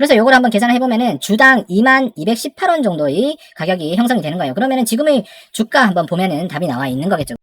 그래서 요걸 한번 계산을 해보면은 주당 2218원 정도의 가격이 형성이 되는 거예요. 그러면은 지금의 주가 한번 보면은 답이 나와 있는 거겠죠.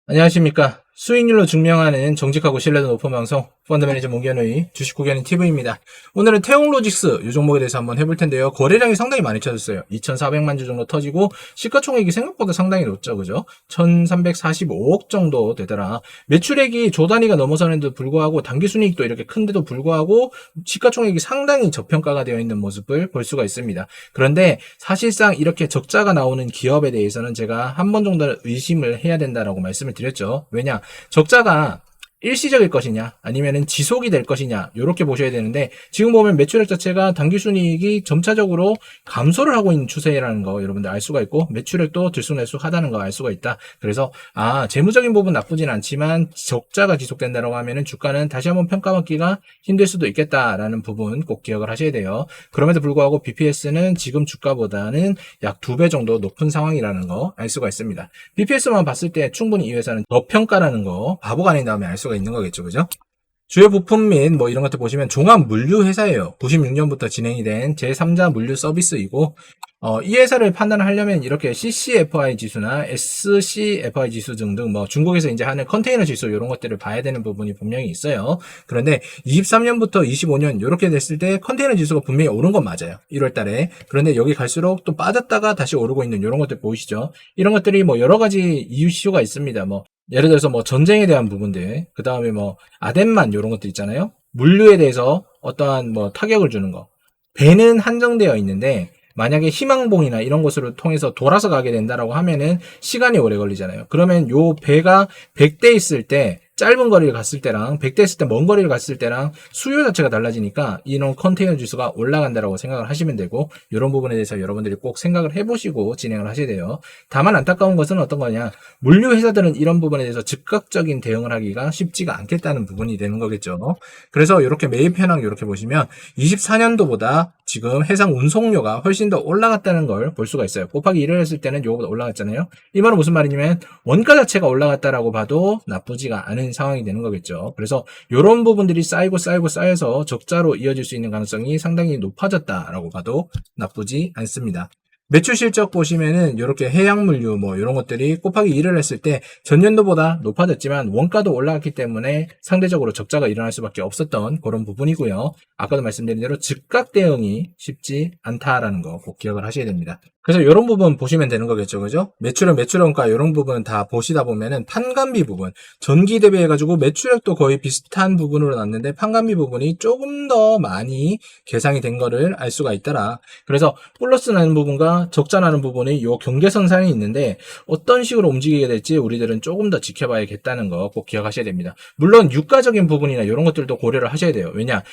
안녕하십니까. 수익률로 증명하는 정직하고 신뢰도 높은 방송 펀드매니저 문견의 주식구견인 TV입니다. 오늘은 태용로직스 이 종목에 대해서 한번 해볼 텐데요. 거래량이 상당히 많이 터졌어요. 2,400만 주 정도 터지고 시가총액이 생각보다 상당히 높죠. 그죠? 1,345억 정도 되더라. 매출액이 조 단위가 넘어서는데도 불구하고 당기순이익도 이렇게 큰데도 불구하고 시가총액이 상당히 저평가가 되어 있는 모습을 볼 수가 있습니다. 그런데 사실상 이렇게 적자가 나오는 기업에 대해서는 제가 한 번 정도 의심을 해야 된다라고 말씀을 드렸죠. 왜냐? 적자가 일시적일 것이냐 아니면은 지속이 될 것이냐 이렇게 보셔야 되는데 지금 보면 매출액 자체가 당기순이익이 점차적으로 감소를 하고 있는 추세라는 거 여러분들 알 수가 있고 매출액도 들쑥날쑥하다는 거 알 수가 있다. 그래서 재무적인 부분 나쁘진 않지만 적자가 지속된다고 하면은 주가는 다시 한번 평가받기가 힘들 수도 있겠다라는 부분 꼭 기억을 하셔야 돼요. 그럼에도 불구하고 BPS는 지금 주가보다는 약 2배 정도 높은 상황이라는 거 알 수가 있습니다. BPS만 봤을 때 충분히 이 회사는 저평가라는 거 바보가 아닌 다음에 알 수가 있는 거겠죠. 그죠? 주요 부품 및 뭐 이런 것들 보시면 종합 물류 회사예요. 96년부터 진행이 된 제3자 물류 서비스이고 이 회사를 판단을 하려면 이렇게 CCFI 지수나 SCFI 지수 등등 뭐 중국에서 이제 하는 컨테이너 지수 이런 것들을 봐야 되는 부분이 분명히 있어요. 그런데 23년부터 25년 이렇게 됐을 때 컨테이너 지수가 분명히 오른 건 맞아요. 1월 달에. 그런데 여기 갈수록 또 빠졌다가 다시 오르고 있는 이런 것들 보이시죠? 이런 것들이 뭐 여러 가지 이유가 있습니다. 뭐 예를 들어서 뭐 전쟁에 대한 부분들, 그 다음에 뭐 아덴만 이런 것들 있잖아요. 물류에 대해서 어떠한 뭐 타격을 주는 거. 배는 한정되어 있는데 만약에 희망봉이나 이런 것으로 통해서 돌아서 가게 된다라고 하면은 시간이 오래 걸리잖아요. 그러면 요 배가 100대 있을 때 짧은 거리를 갔을 때랑 100대 있을 때 먼 거리를 갔을 때랑 수요 자체가 달라지니까 이런 컨테이너 지수가 올라간다라고 생각을 하시면 되고 이런 부분에 대해서 여러분들이 꼭 생각을 해보시고 진행을 하셔야 돼요. 다만 안타까운 것은 어떤 거냐, 물류 회사들은 이런 부분에 대해서 즉각적인 대응을 하기가 쉽지가 않겠다는 부분이 되는 거겠죠. 그래서 이렇게 매입 현황 이렇게 보시면 24년도보다 지금 해상 운송료가 훨씬 더 올라갔다는 걸 볼 수가 있어요. 곱하기 1을 했을 때는 요거보다 올라갔잖아요. 이 말은 무슨 말이냐면 원가 자체가 올라갔다라고 봐도 나쁘지가 않은 상황이 되는 거겠죠. 그래서 이런 부분들이 쌓여서 적자로 이어질 수 있는 가능성이 상당히 높아졌다라고 봐도 나쁘지 않습니다. 매출 실적 보시면은 이렇게 해양물류 뭐 이런 것들이 곱하기 1을 했을 때 전년도보다 높아졌지만 원가도 올라갔기 때문에 상대적으로 적자가 일어날 수밖에 없었던 그런 부분이고요. 아까도 말씀드린 대로 즉각 대응이 쉽지 않다라는 거 꼭 기억을 하셔야 됩니다. 그래서 이런 부분 보시면 되는 거겠죠. 그죠? 매출원가 이런 부분 다 보시다 보면은 판관비 부분, 전기 대비해가지고 매출액도 거의 비슷한 부분으로 났는데 판관비 부분이 조금 더 많이 계상이 된 거를 알 수가 있더라. 그래서 플러스 나는 부분과 적자 나는 부분이 요 경계선상에 있는데 어떤 식으로 움직이게 될지 우리들은 조금 더 지켜봐야겠다는 거 꼭 기억하셔야 됩니다. 물론 유가적인 부분이나 이런 것들도 고려를 하셔야 돼요. 왜냐?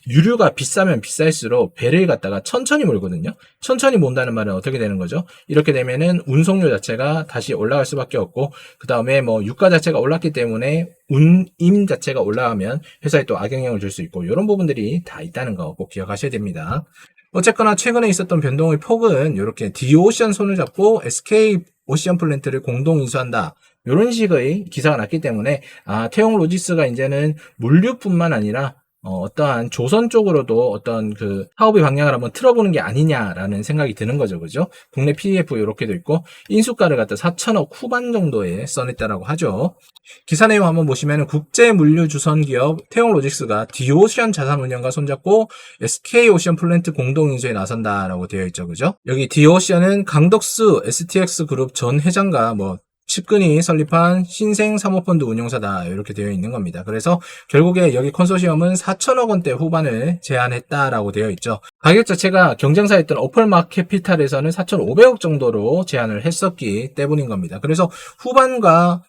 유류가 비싸면 비쌀수록 배를 갖다가 천천히 몰거든요. 천천히 몬다는 말은 어떻게 되는 거죠? 이렇게 되면은 운송료 자체가 다시 올라갈 수밖에 없고 그 다음에 뭐 유가 자체가 올랐기 때문에 운임 자체가 올라가면 회사에 또 악영향을 줄 수 있고 이런 부분들이 다 있다는 거 꼭 기억하셔야 됩니다. 어쨌거나 최근에 있었던 변동의 폭은 이렇게 디오션 손을 잡고 SK 오션 플랜트를 공동 인수한다. 이런 식의 기사가 났기 때문에 태용 로지스가 이제는 물류뿐만 아니라 어떠한 조선 쪽으로도 어떤 그 사업의 방향을 한번 틀어보는 게 아니냐라는 생각이 드는 거죠. 그죠? 국내 PDF 이렇게도 있고 인수가를 갖다 4천억 후반 정도에 써냈다라고 하죠. 기사 내용 한번 보시면 국제 물류 주선 기업 태용 로직스가 디오션 자산운용과 손잡고 SK 오션 플랜트 공동 인수에 나선다라고 되어 있죠. 그죠? 여기 디오션은 강덕수 STX 그룹 전 회장과 측근이 설립한 신생 사모펀드 운용사다 이렇게 되어 있는 겁니다. 그래서 결국에 여기 컨소시엄은 4천억 원대 후반을 제안했다라고 되어 있죠. 가격 자체가 경쟁사였던 어플마크 캐피탈에서는 4,500억 정도로 제안을 했었기 때문인 겁니다. 그래서 후반과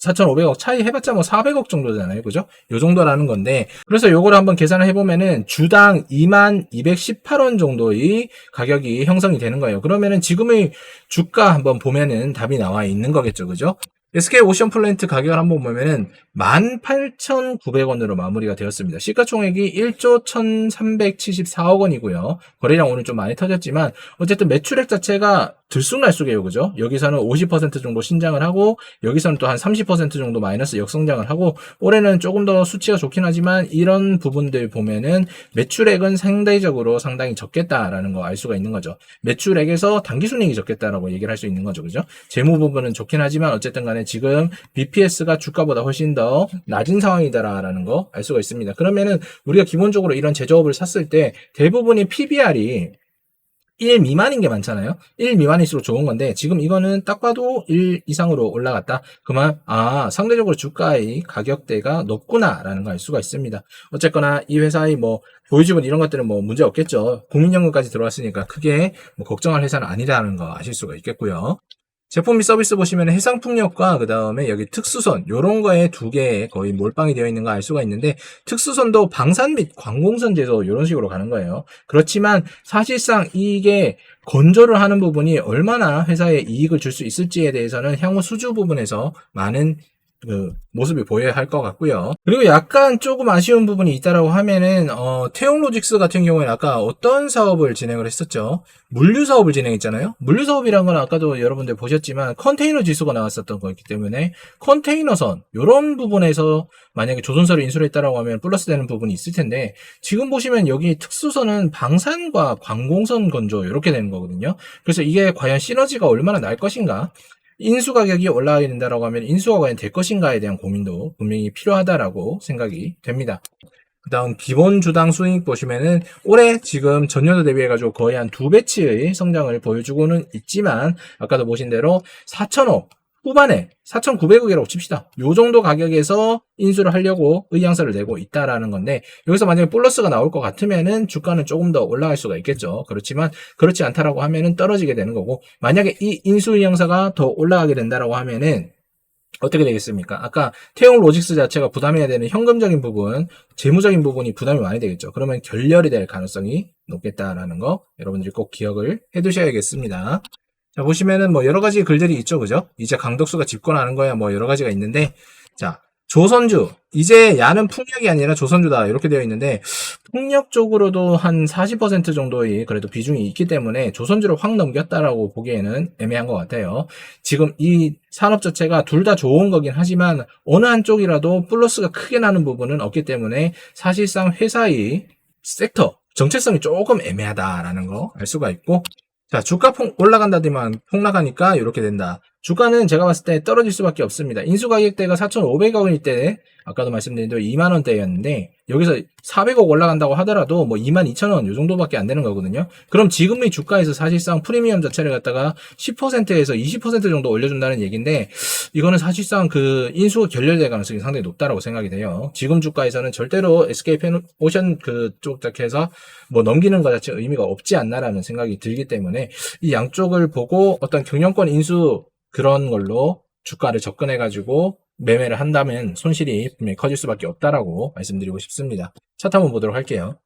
4,500억 차이 해봤자 400억 정도잖아요. 그죠? 요 정도라는 건데, 그래서 요거를 한번 계산을 해보면은 주당 2218원 정도의 가격이 형성이 되는 거예요. 그러면은 지금의 주가 한번 보면은 답이 나와 있는 거겠죠. 그죠? SK 오션 플랜트 가격을 한번 보면은 18,900원으로 마무리가 되었습니다. 시가총액이 1조 1,374억 원이고요. 거래량 오늘 좀 많이 터졌지만 어쨌든 매출액 자체가 들쑥날쑥해요. 그죠? 여기서는 50% 정도 신장을 하고 여기서는 또 한 30% 정도 마이너스 역성장을 하고 올해는 조금 더 수치가 좋긴 하지만 이런 부분들 보면은 매출액은 상당히 적겠다라는 거 알 수가 있는 거죠. 매출액에서 당기순이익이 적겠다라고 얘기를 할 수 있는 거죠. 그죠? 재무 부분은 좋긴 하지만 어쨌든 간에 지금 BPS가 주가보다 훨씬 더 낮은 상황이다라는 거 알 수가 있습니다. 그러면은 우리가 기본적으로 이런 제조업을 샀을 때 대부분의 PBR이 1 미만인 게 많잖아요. 1 미만일수록 좋은 건데 지금 이거는 딱 봐도 1 이상으로 올라갔다. 그만 상대적으로 주가의 가격대가 높구나라는 걸 알 수가 있습니다. 어쨌거나 이 회사의 뭐 보유지분 이런 것들은 뭐 문제 없겠죠. 국민연금까지 들어왔으니까 크게 뭐 걱정할 회사는 아니라는 거 아실 수가 있겠고요. 제품 및 서비스 보시면 해상풍력과 그 다음에 여기 특수선 요런 거에 두 개 거의 몰빵이 되어 있는 거 알 수가 있는데 특수선도 방산 및 관공선 제조 요런 식으로 가는 거예요. 그렇지만 사실상 이게 건조를 하는 부분이 얼마나 회사에 이익을 줄 수 있을지에 대해서는 향후 수주 부분에서 많은 그 모습이 보여야 할 것 같고요. 그리고 약간 조금 아쉬운 부분이 있다라고 하면은 태용로직스 같은 경우에는 아까 어떤 사업을 진행을 했었죠? 물류 사업을 진행했잖아요. 물류 사업이란 건 아까도 여러분들 보셨지만 컨테이너 지수가 나왔었던 거였기 때문에 컨테이너선 이런 부분에서 만약에 조선사를 인수를 했다라고 하면 플러스 되는 부분이 있을 텐데 지금 보시면 여기 특수선은 방산과 관공선 건조 이렇게 되는 거거든요. 그래서 이게 과연 시너지가 얼마나 날 것인가? 인수 가격이 올라가게 된다라고 하면 인수가 과연 될 것인가에 대한 고민도 분명히 필요하다라고 생각이 됩니다. 그 다음 기본 주당 수익 보시면은 올해 지금 전년도 대비해가지고 거의 한 2배치의 성장을 보여주고는 있지만 아까도 보신 대로 4,000억 후반에 4,900억이라고 칩시다. 요 정도 가격에서 인수를 하려고 의향서를 내고 있다라는 건데 여기서 만약에 플러스가 나올 것 같으면은 주가는 조금 더 올라갈 수가 있겠죠. 그렇지만 그렇지 않다라고 하면은 떨어지게 되는 거고 만약에 이 인수 의향서가 더 올라가게 된다라고 하면은 어떻게 되겠습니까? 아까 태용 로직스 자체가 부담해야 되는 현금적인 부분, 재무적인 부분이 부담이 많이 되겠죠. 그러면 결렬이 될 가능성이 높겠다라는 거 여러분들이 꼭 기억을 해 두셔야겠습니다. 자, 보시면은 뭐 여러 가지 글들이 있죠. 그죠? 이제 강덕수가 집권하는 거야. 뭐 여러 가지가 있는데, 자, 조선주. 이제 야는 풍력이 아니라 조선주다. 이렇게 되어 있는데, 풍력 쪽으로도 한 40% 정도의 그래도 비중이 있기 때문에 조선주를 확 넘겼다라고 보기에는 애매한 것 같아요. 지금 이 산업 자체가 둘 다 좋은 거긴 하지만 어느 한쪽이라도 플러스가 크게 나는 부분은 없기 때문에 사실상 회사의 섹터, 정체성이 조금 애매하다라는 거 알 수가 있고, 자, 주가 올라간다더만 폭락하니까 이렇게 된다. 주가는 제가 봤을 때 떨어질 수밖에 없습니다. 인수가격대가 4,500억일 때 아까도 말씀드린 대로 2만 원대였는데 여기서 400억 올라간다고 하더라도 뭐 22,000원 요 정도밖에 안 되는 거거든요. 그럼 지금의 주가에서 사실상 프리미엄 자체를 갖다가 10%에서 20% 정도 올려준다는 얘기인데 이거는 사실상 그 인수가 결렬될 가능성이 상당히 높다라고 생각이 돼요. 지금 주가에서는 절대로 SK펜오션 그쪽 자체에서 뭐 넘기는 것 자체 의미가 없지 않나라는 생각이 들기 때문에 이 양쪽을 보고 어떤 경영권 인수 그런 걸로 주가를 접근해가지고 매매를 한다면 손실이 분명히 커질 수밖에 없다라고 말씀드리고 싶습니다. 차트 한번 보도록 할게요.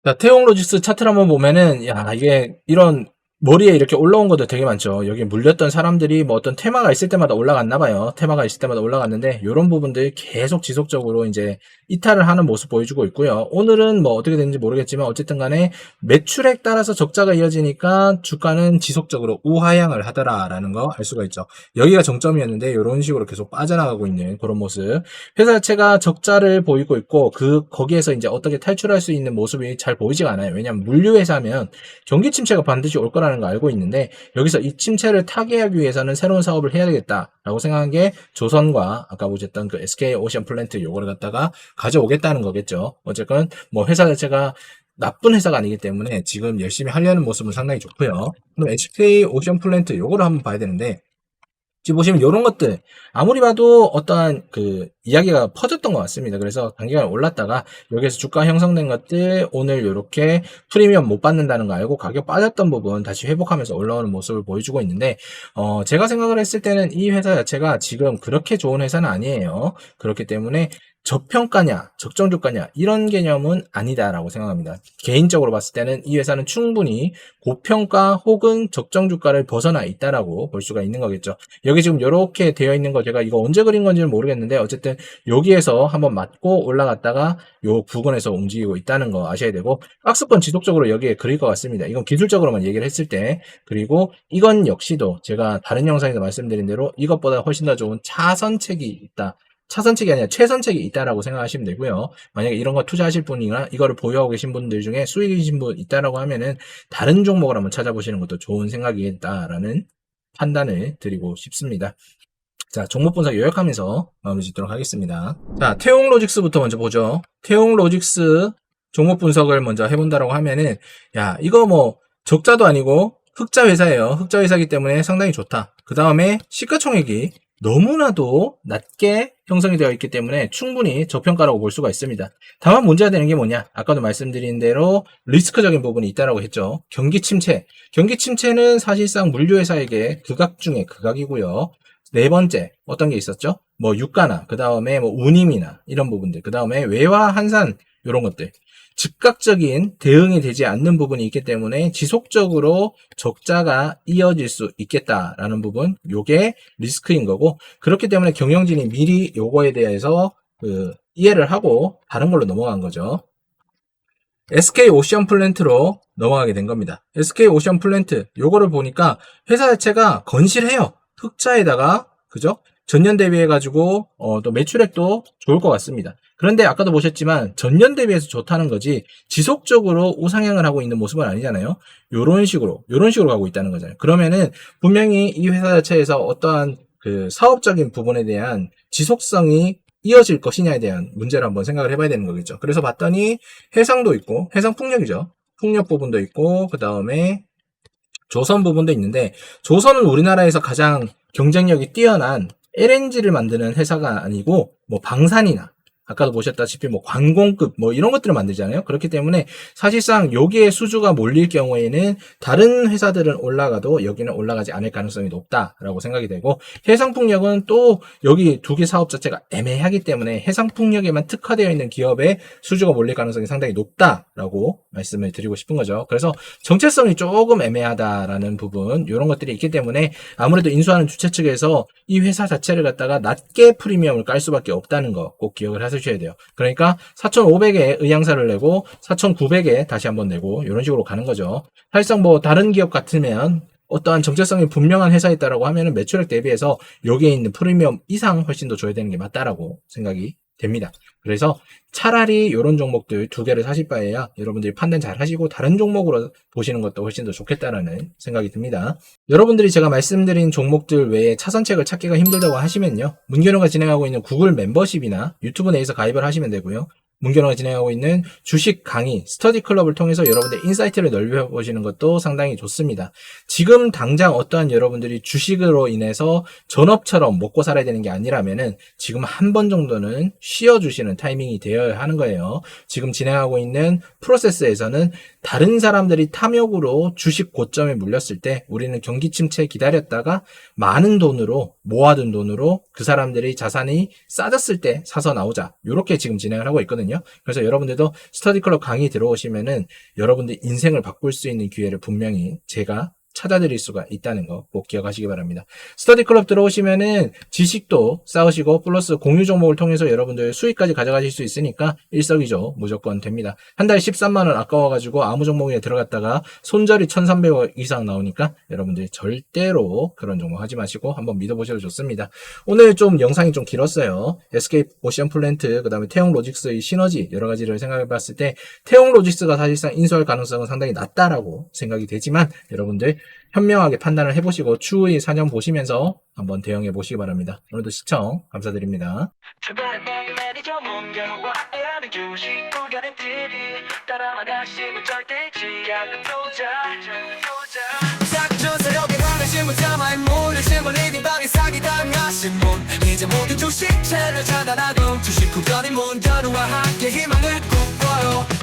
자, 태용로직스 차트를 한번 보면은, 야, 이게 이런 머리에 이렇게 올라온 것도 되게 많죠. 여기 물렸던 사람들이 뭐 어떤 테마가 있을 때마다 올라갔나 봐요. 테마가 있을 때마다 올라갔는데, 이런 부분들 계속 지속적으로 이제 이탈을 하는 모습 보여주고 있고요. 오늘은 뭐 어떻게 되는지 모르겠지만, 어쨌든 간에 매출액 따라서 적자가 이어지니까 주가는 지속적으로 우하향을 하더라라는 거 알 수가 있죠. 여기가 정점이었는데, 이런 식으로 계속 빠져나가고 있는 그런 모습. 회사 자체가 적자를 보이고 있고, 거기에서 이제 어떻게 탈출할 수 있는 모습이 잘 보이지가 않아요. 왜냐하면 물류회사면 경기 침체가 반드시 올 거라는 거 알고 있는데 여기서 이 침체를 타개하기 위해서는 새로운 사업을 해야 되겠다라고 생각한 게 조선과 아까 보셨던 그 SK 오션 플랜트 요거를 갖다가 가져오겠다는 거겠죠. 어쨌건 뭐 회사 자체가 나쁜 회사가 아니기 때문에 지금 열심히 하려는 모습은 상당히 좋고요. 그럼 SK 오션 플랜트 요거를 한번 봐야 되는데 지금 보시면 이런 것들 아무리 봐도 어떠한 그 이야기가 퍼졌던 것 같습니다. 그래서 단기간 올랐다가 여기에서 주가 형성된 것들 오늘 이렇게 프리미엄 못 받는다는 거 알고 가격 빠졌던 부분 다시 회복하면서 올라오는 모습을 보여주고 있는데 제가 생각을 했을 때는 이 회사 자체가 지금 그렇게 좋은 회사는 아니에요. 그렇기 때문에 저평가냐, 적정주가냐 이런 개념은 아니다라고 생각합니다. 개인적으로 봤을 때는 이 회사는 충분히 고평가 혹은 적정주가를 벗어나 있다라고 볼 수가 있는 거겠죠. 여기 지금 이렇게 되어 있는 거 제가 이거 언제 그린 건지는 모르겠는데 어쨌든 여기에서 한번 맞고 올라갔다가 요 부근에서 움직이고 있다는 거 아셔야 되고, 박스권 지속적으로 여기에 그릴 것 같습니다. 이건 기술적으로만 얘기를 했을 때. 그리고 이건 역시도 제가 다른 영상에서 말씀드린 대로 이것보다 훨씬 더 좋은 차선책이 있다. 차선책이 아니라 최선책이 있다라고 생각하시면 되고요. 만약에 이런 거 투자하실 분이나 이거를 보유하고 계신 분들 중에 수익이신 분 있다라고 하면은 다른 종목을 한번 찾아보시는 것도 좋은 생각이겠다라는 판단을 드리고 싶습니다. 자, 종목 분석 요약하면서 마무리 짓도록 하겠습니다. 자, 태용로직스부터 먼저 보죠. 태용로직스 종목 분석을 먼저 해본다라고 하면은, 야, 이거 뭐 적자도 아니고 흑자 회사예요. 흑자 회사이기 때문에 상당히 좋다. 그 다음에 시가총액이 너무나도 낮게 형성이 되어 있기 때문에 충분히 저평가라고 볼 수가 있습니다. 다만 문제가 되는 게 뭐냐? 아까도 말씀드린 대로 리스크적인 부분이 있다라고 했죠. 경기 침체. 경기 침체는 사실상 물류회사에게 극악 중에 극악이고요. 네 번째, 어떤 게 있었죠? 뭐 유가나, 그 다음에 뭐 운임이나 이런 부분들, 그 다음에 외화 환산 이런 것들. 즉각적인 대응이 되지 않는 부분이 있기 때문에 지속적으로 적자가 이어질 수 있겠다라는 부분, 요게 리스크인 거고, 그렇기 때문에 경영진이 미리 요거에 대해서 이해를 하고 다른 걸로 넘어간 거죠. SK 오션 플랜트로 넘어가게 된 겁니다. SK 오션 플랜트, 요거를 보니까 회사 자체가 건실해요. 흑자에다가, 그죠? 전년 대비해가지고, 또 매출액도 좋을 것 같습니다. 그런데 아까도 보셨지만, 전년 대비해서 좋다는 거지, 지속적으로 우상향을 하고 있는 모습은 아니잖아요? 요런 식으로 가고 있다는 거잖아요. 그러면은, 분명히 이 회사 자체에서 어떠한 사업적인 부분에 대한 지속성이 이어질 것이냐에 대한 문제를 한번 생각을 해봐야 되는 거겠죠. 그래서 봤더니, 해상도 있고, 해상풍력이죠. 풍력 부분도 있고, 그 다음에, 조선 부분도 있는데, 조선은 우리나라에서 가장 경쟁력이 뛰어난 LNG를 만드는 회사가 아니고 뭐 방산이나 아까도 보셨다시피 뭐 관공급 뭐 이런 것들을 만들잖아요. 그렇기 때문에 사실상 여기에 수주가 몰릴 경우에는 다른 회사들은 올라가도 여기는 올라가지 않을 가능성이 높다라고 생각이 되고, 해상풍력은 또 여기 두 개 사업 자체가 애매하기 때문에 해상풍력에만 특화되어 있는 기업에 수주가 몰릴 가능성이 상당히 높다라고 말씀을 드리고 싶은 거죠. 그래서 정체성이 조금 애매하다라는 부분, 이런 것들이 있기 때문에 아무래도 인수하는 주체 측에서 이 회사 자체를 갖다가 낮게 프리미엄을 깔 수밖에 없다는 거 꼭 기억을 하셔야 돼요. 그러니까 4,500에 의향사를 내고 4,900에 다시 한번 내고 이런 식으로 가는 거죠. 사실상 뭐 다른 기업 같으면 어떠한 정체성이 분명한 회사에 있다라고 하면은 매출액 대비해서 여기에 있는 프리미엄 이상 훨씬 더 줘야 되는 게 맞다라고 생각이 됩니다. 그래서 차라리 이런 종목들 두 개를 사실 바에야 여러분들이 판단 잘 하시고 다른 종목으로 보시는 것도 훨씬 더 좋겠다라는 생각이 듭니다. 여러분들이 제가 말씀드린 종목들 외에 차선책을 찾기가 힘들다고 하시면요, 문견호가 진행하고 있는 구글 멤버십이나 유튜브 내에서 가입을 하시면 되고요, 문견호가 진행하고 있는 주식 강의, 스터디 클럽을 통해서 여러분들 인사이트를 넓혀보시는 것도 상당히 좋습니다. 지금 당장 어떠한 여러분들이 주식으로 인해서 전업처럼 먹고 살아야 되는 게 아니라면은 지금 한 번 정도는 쉬어주시는 타이밍이 되어야 하는 거예요. 지금 진행하고 있는 프로세스에서는 다른 사람들이 탐욕으로 주식 고점에 물렸을 때 우리는 경기 침체 기다렸다가 많은 돈으로, 모아둔 돈으로 그 사람들이 자산이 싸졌을 때 사서 나오자, 이렇게 지금 진행을 하고 있거든요. 그래서 여러분들도 스터디 클럽 강의 들어오시면은 여러분들 인생을 바꿀 수 있는 기회를 분명히 제가 찾아드릴 수가 있다는 거 꼭 기억하시기 바랍니다. 스터디 클럽 들어오시면은 지식도 쌓으시고 플러스 공유 종목을 통해서 여러분들 수익까지 가져가실 수 있으니까 일석이조 무조건 됩니다. 한 달에 13만 원 아까워가지고 아무 종목에 들어갔다가 손절이 1,300원 이상 나오니까 여러분들 절대로 그런 종목 하지 마시고 한번 믿어보셔도 좋습니다. 오늘 좀 영상이 좀 길었어요. SK 오션 플랜트, 그 다음에 태용 로직스의 시너지 여러 가지를 생각해 봤을 때 태용 로직스가 사실상 인수할 가능성은 상당히 낮다라고 생각이 되지만 여러분들 현명하게 판단을 해보시고 추후의 사정 보시면서 한번 대응해 보시기 바랍니다. 오늘도 시청 감사드립니다. 이제 모두 주식 채널 차단하고 주식 구별인 문전우와 함께 희망을 꿈꿔요.